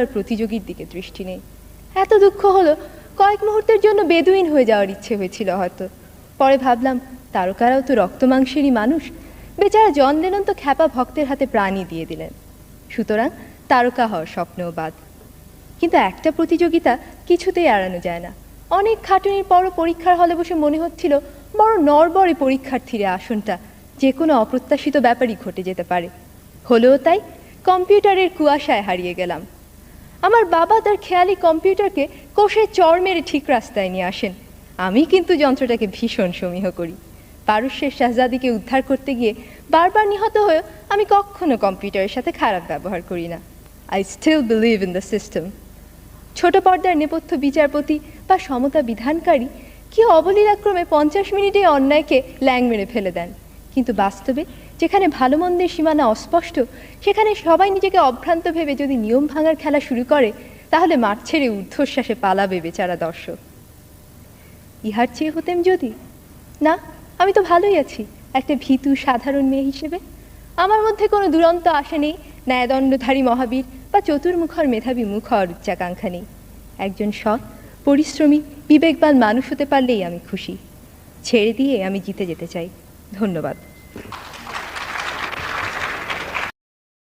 আর প্রতিযোগীর দিকে দৃষ্টি নেই। এত দুঃখ হলো, কয়েক মুহূর্তের জন্য বেদুইন হয়ে যাওয়ার ইচ্ছে হয়েছিল হয়তো। পরে ভাবলাম, তারকারাও তো রক্ত মাংসেরই মানুষ, বেচারা জন লেনন তো খ্যাপা ভক্তের হাতে প্রাণই দিয়ে দিলেন, সুতরাং তারকা হওয়ার স্বপ্নও বাদ। কিন্তু একটা প্রতিযোগিতা কিছুতেই এড়ানো যায় না। অনেক খাটুনির পরও পরীক্ষার হলে বসে মনে হচ্ছিল বড় নড়বড়ে পরীক্ষার্থীরা আসনটা, যে কোনো অপ্রত্যাশিত ব্যাপারই ঘটে যেতে পারে। হলেও তাই, কম্পিউটারের কুয়াশায় হারিয়ে গেলাম। আমার বাবা তার খেয়ালি কম্পিউটারকে কষে চড় মেরে ঠিক রাস্তায় নিয়ে আসেন। আমি কিন্তু যন্ত্রটাকে ভীষণ সমীহ করি। পারস্যের শাহজাদিকে উদ্ধার করতে গিয়ে বারবার নিহত হয়েও আমি কখনো কম্পিউটারের সাথে খারাপ ব্যবহার করি না। I still believe in the system. ছোট পর্দার নেপথ্য বিচারপতি বা সমতা বিধানকারী কি অবলীলাক্রমে 50 মিনিটে অন্যায়কে ল্যাং মেরে ফেলে দেন, কিন্তু বাস্তবে যেখানে ভালো মন্দের সীমানা অস্পষ্ট, সেখানে সবাই নিজেকে অভ্রান্ত ভেবে যদি নিয়ম ভাঙার খেলা শুরু করে, তাহলে মাঠ ছেড়ে ঊর্ধ্বশ্বাসে পালাবে বেচারা দর্শক। ইহার চেয়ে হতেম যদি না, আমি তো ভালোই আছি একটা ভীতু সাধারণ মেয়ে হিসেবে। আমার মধ্যে কোনো দুরন্ত আশা নেই, ন্যায়দণ্ডধারী মহাবীর বা চতুর্মুখর মেধাবী মুখ হওয়ার উচ্চাকাঙ্ক্ষা নেই। একজন সৎ, পরিশ্রমী, বিবেকবান মানুষ হতে পারলেই আমি খুশি। ছেড়ে দিয়ে আমি জিতে যেতে চাই। ধন্যবাদ।